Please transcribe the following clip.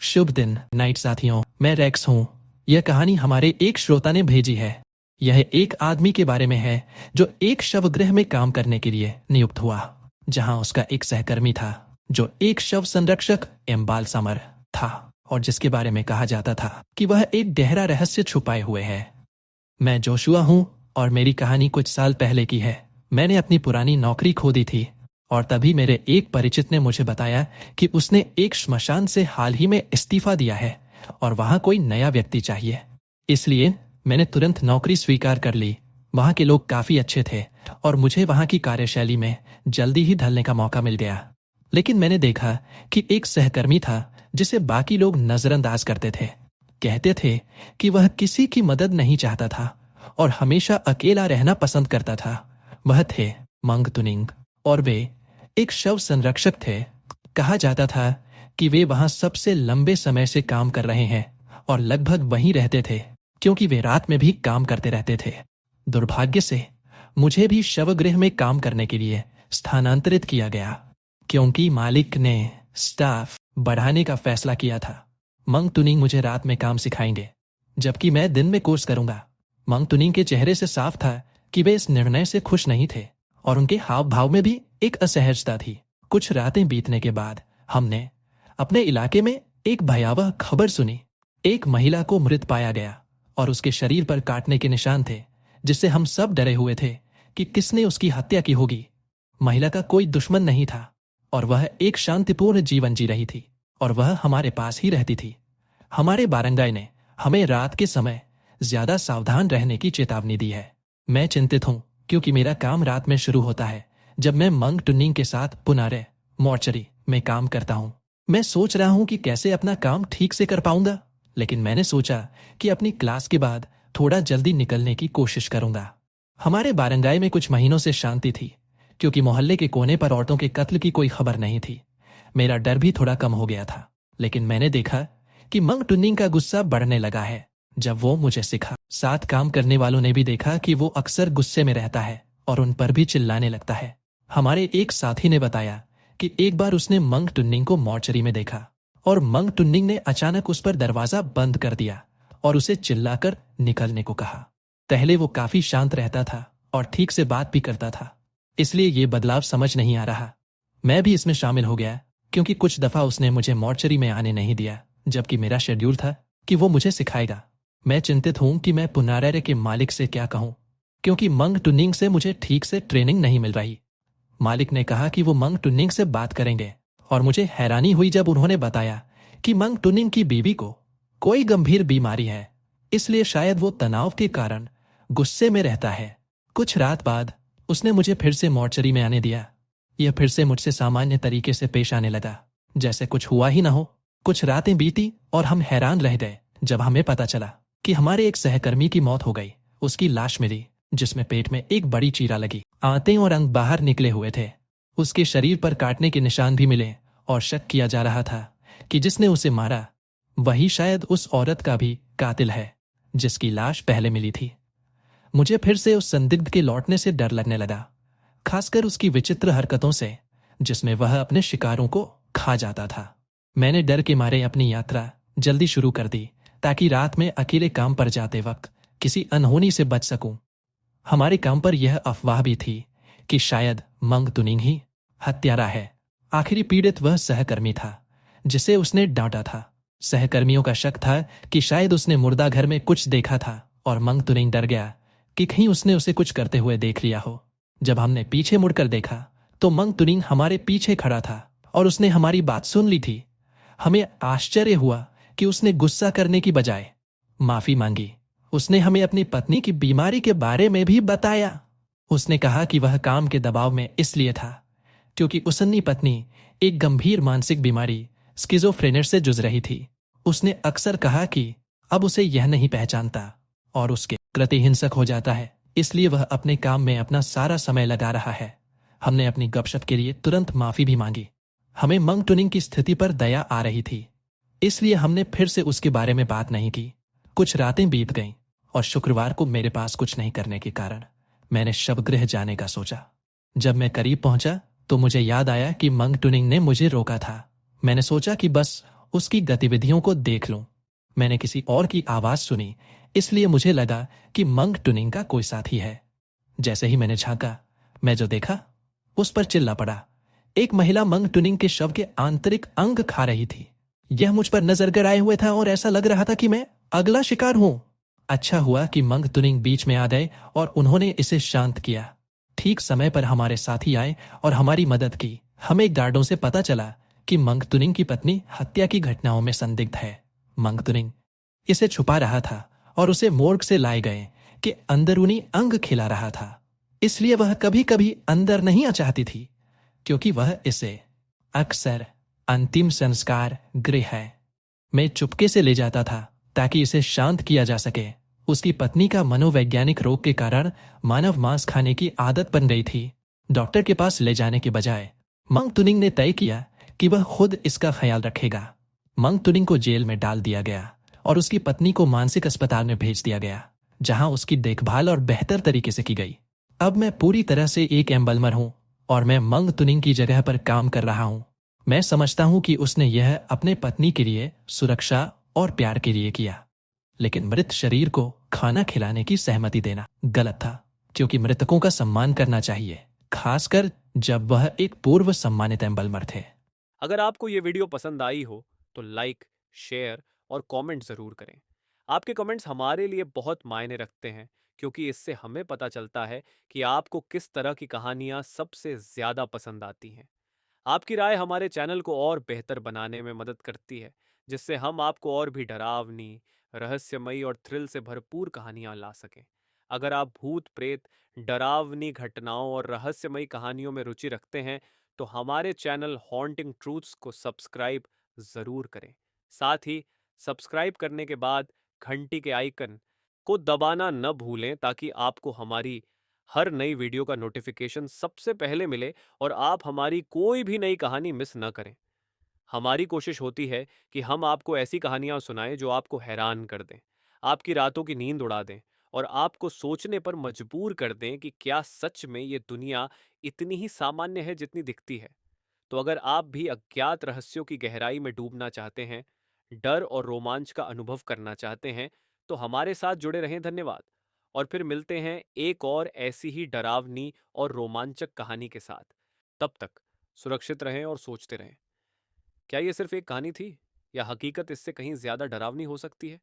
शुभ दिन नाइट साथियों, मैं रेक्स हूँ। यह कहानी हमारे एक श्रोता ने भेजी है। यह एक आदमी के बारे में है जो एक शवगृह में काम करने के लिए नियुक्त हुआ, जहाँ उसका एक सहकर्मी था जो एक शव संरक्षक एम्बालसामर था और जिसके बारे में कहा जाता था कि वह एक गहरा रहस्य छुपाए हुए है। मैं जोशुआ हूँ और मेरी कहानी कुछ साल पहले की है। मैंने अपनी पुरानी नौकरी खो दी थी और तभी मेरे एक परिचित ने मुझे बताया कि उसने एक श्मशान से हाल ही में इस्तीफा दिया है और वहां कोई नया व्यक्ति चाहिए। इसलिए मैंने तुरंत नौकरी स्वीकार कर ली। वहां के लोग काफी अच्छे थे और मुझे वहां की कार्यशैली में जल्दी ही ढलने का मौका मिल गया। लेकिन मैंने देखा कि एक सहकर्मी था जिसे बाकी लोग नजरअंदाज करते थे। कहते थे कि वह किसी की मदद नहीं चाहता था और हमेशा अकेला रहना पसंद करता था। वह थे मंग तुनिंग और वे एक शव संरक्षक थे। कहा जाता था कि वे वहां सबसे लंबे समय से काम कर रहे हैं और लगभग वहीं रहते थे क्योंकि वे रात में भी काम करते रहते थे। दुर्भाग्य से मुझे भी शवगृह में काम करने के लिए स्थानांतरित किया गया क्योंकि मालिक ने स्टाफ बढ़ाने का फैसला किया था। मंग तुनिंग मुझे रात में काम सिखाएंगे जबकि मैं दिन में कोर्स करूंगा। मंग तुनिंग के चेहरे से साफ था कि वे इस निर्णय से खुश नहीं थे और उनके हाव भाव में भी एक असहजता थी। कुछ रातें बीतने के बाद हमने अपने इलाके में एक भयावह खबर सुनी। एक महिला को मृत पाया गया और उसके शरीर पर काटने के निशान थे, जिससे हम सब डरे हुए थे कि किसने उसकी हत्या की होगी। महिला का कोई दुश्मन नहीं था और वह एक शांतिपूर्ण जीवन जी रही थी और वह हमारे पास ही रहती थी। हमारे बारंगाई ने हमें रात के समय ज्यादा सावधान रहने की चेतावनी दी है। मैं चिंतित हूं क्योंकि मेरा काम रात में शुरू होता है जब मैं मंग तुनिंग के साथ पुनारे मॉर्चरी में काम करता हूं। मैं सोच रहा हूं कि कैसे अपना काम ठीक से कर पाऊंगा, लेकिन मैंने सोचा कि अपनी क्लास के बाद थोड़ा जल्दी निकलने की कोशिश करूंगा। हमारे बारंगाई में कुछ महीनों से शांति थी क्योंकि मोहल्ले के कोने पर औरतों के कत्ल की कोई खबर नहीं थी। मेरा डर भी थोड़ा कम हो गया था, लेकिन मैंने देखा कि मंग तुनिंग का गुस्सा बढ़ने लगा है जब वो मुझे सिखा। साथ काम करने वालों ने भी देखा कि वो अक्सर गुस्से में रहता है और उन पर भी चिल्लाने लगता है। हमारे एक साथी ने बताया कि एक बार उसने मंग तुनिंग को मॉर्चरी में देखा और मंग तुनिंग ने अचानक उस पर दरवाजा बंद कर दिया और उसे चिल्लाकर निकलने को कहा। पहले वो काफी शांत रहता था और ठीक से बात भी करता था, इसलिए ये बदलाव समझ नहीं आ रहा। मैं भी इसमें शामिल हो गया क्योंकि कुछ दफा उसने मुझे मॉर्चरी में आने नहीं दिया जबकि मेरा शेड्यूल था कि वो मुझे सिखाएगा। मैं चिंतित हूं कि मैं पुनारे के मालिक से क्या कहूं क्योंकि मंग तुनिंग से मुझे ठीक से ट्रेनिंग नहीं मिल रही। मालिक ने कहा कि वो मंग तुनिंग से बात करेंगे और मुझे हैरानी हुई जब उन्होंने बताया कि मंग तुनिंग की बीवी को कोई गंभीर बीमारी है, इसलिए शायद वो तनाव के कारण गुस्से में रहता है। कुछ रात बाद उसने मुझे फिर से मॉर्चरी में आने दिया। यह फिर से मुझसे सामान्य तरीके से पेश आने लगा, जैसे कुछ हुआ ही ना हो। कुछ रातें बीती और हम हैरान रह गए जब हमें पता चला कि हमारे एक सहकर्मी की मौत हो गई। उसकी लाश मिली जिसमें पेट में एक बड़ी चीरा लगी, आंतें और अंग बाहर निकले हुए थे। उसके शरीर पर काटने के निशान भी मिले और शक किया जा रहा था कि जिसने उसे मारा वही शायद उस औरत का भी कातिल है जिसकी लाश पहले मिली थी। मुझे फिर से उस संदिग्ध के लौटने से डर लगने लगा, खासकर उसकी विचित्र हरकतों से जिसमें वह अपने शिकारों को खा जाता था। मैंने डर के मारे अपनी यात्रा जल्दी शुरू कर दी ताकि रात में अकेले काम पर जाते वक्त किसी अनहोनी से बच सकूं। हमारे काम पर यह अफवाह भी थी कि शायद मंग तुनिंग ही हत्यारा है। आखिरी पीड़ित वह सहकर्मी था जिसे उसने डांटा था। सहकर्मियों का शक था कि शायद उसने मुर्दा घर में कुछ देखा था और मंग तुनिंग डर गया कि कहीं उसने उसे कुछ करते हुए देख लिया हो। जब हमने पीछे मुड़कर देखा तो मंग तुनिंग हमारे पीछे खड़ा था और उसने हमारी बात सुन ली थी। हमें आश्चर्य हुआ कि उसने गुस्सा करने की बजाय माफी मांगी। उसने हमें अपनी पत्नी की बीमारी के बारे में भी बताया। उसने कहा कि वह काम के दबाव में इसलिए था क्योंकि उसकी पत्नी एक गंभीर मानसिक बीमारी स्किज़ोफ्रेनिया से जूझ रही थी। उसने अक्सर कहा कि अब उसे यह नहीं पहचानता और उसके प्रति हिंसक हो जाता है, इसलिए वह अपने काम में अपना सारा समय लगा रहा है। हमने अपनी गपशप के लिए तुरंत माफी भी मांगी। हमें मंग तुनिंग की स्थिति पर दया आ रही थी, इसलिए हमने फिर से उसके बारे में बात नहीं की। कुछ रातें बीत गईं और शुक्रवार को मेरे पास कुछ नहीं करने के कारण मैंने शवगृह जाने का सोचा। जब मैं करीब पहुंचा तो मुझे याद आया कि मंग तुनिंग ने मुझे रोका था। मैंने सोचा कि बस उसकी गतिविधियों को देख लूं। मैंने किसी और की आवाज सुनी, इसलिए मुझे लगा कि मंक टुनिंग का कोई साथी है। जैसे ही मैंने झांका, मैं जो देखा उस पर चिल्ला पड़ा। एक महिला मंक टुनिंग के शव के आंतरिक अंग खा रही थी। यह मुझ पर नजर गड़ाए हुए था और ऐसा लग रहा था कि मैं अगला शिकार हूं। अच्छा हुआ कि मंक टुनिंग बीच में आ गए और उन्होंने इसे शांत किया। ठीक समय पर हमारे साथी आए और हमारी मदद की। हमें गार्डों से पता चला कि मंक टुनिंग की पत्नी हत्या की घटनाओं में संदिग्ध है। मंक टुनिंग इसे छुपा रहा था और उसे मोर्ग से लाए गए कि अंदरूनी अंग खिला रहा था। इसलिए वह कभी कभी अंदर नहीं आ चाहती थी, क्योंकि वह इसे अक्सर अंतिम संस्कार गृह में चुपके से ले जाता था ताकि इसे शांत किया जा सके। उसकी पत्नी का मनोवैज्ञानिक रोग के कारण मानव मांस खाने की आदत बन गई थी। डॉक्टर के पास ले जाने के बजाय मंग तुनिंग ने तय किया कि वह खुद इसका ख्याल रखेगा। मंग तुनिंग को जेल में डाल दिया गया और उसकी पत्नी को मानसिक अस्पताल में भेज दिया गया, जहां उसकी देखभाल और बेहतर तरीके से की गई। अब मैं पूरी तरह से एक एम्बलमर हूं और मैं मंग तुनिंग की जगह पर काम कर रहा हूं। मैं समझता हूं कि उसने यह अपने पत्नी के लिए, सुरक्षा और प्यार के लिए किया, लेकिन मृत शरीर को खाना खिलाने की सहमति देना गलत था, क्योंकि मृतकों का सम्मान करना चाहिए, खासकर जब वह एक पूर्व सम्मानित एम्बलमर थे। अगर आपको ये वीडियो पसंद आई हो तो लाइक, शेयर और कमेंट ज़रूर करें। आपके कमेंट्स हमारे लिए बहुत मायने रखते हैं, क्योंकि इससे हमें पता चलता है कि आपको किस तरह की कहानियाँ सबसे ज़्यादा पसंद आती हैं। आपकी राय हमारे चैनल को और बेहतर बनाने में मदद करती है, जिससे हम आपको और भी डरावनी, रहस्यमयी और थ्रिल से भरपूर कहानियाँ ला सकें। अगर आप भूत प्रेत, डरावनी घटनाओं और रहस्यमयी कहानियों में रुचि रखते हैं तो हमारे चैनल हॉन्टिंग ट्रूथ्स को सब्सक्राइब ज़रूर करें। साथ ही सब्सक्राइब करने के बाद घंटी के आइकन को दबाना न भूलें, ताकि आपको हमारी हर नई वीडियो का नोटिफिकेशन सबसे पहले मिले और आप हमारी कोई भी नई कहानी मिस न करें। हमारी कोशिश होती है कि हम आपको ऐसी कहानियां सुनाएं जो आपको हैरान कर दें, आपकी रातों की नींद उड़ा दें और आपको सोचने पर मजबूर कर दें कि क्या सच में ये दुनिया इतनी ही सामान्य है जितनी दिखती है। तो अगर आप भी अज्ञात रहस्यों की गहराई में डूबना चाहते हैं, डर और रोमांच का अनुभव करना चाहते हैं, तो हमारे साथ जुड़े रहें। धन्यवाद। और फिर मिलते हैं एक और ऐसी ही डरावनी और रोमांचक कहानी के साथ। तब तक सुरक्षित रहें और सोचते रहें। क्या ये सिर्फ एक कहानी थी, या हकीकत इससे कहीं ज्यादा डरावनी हो सकती है?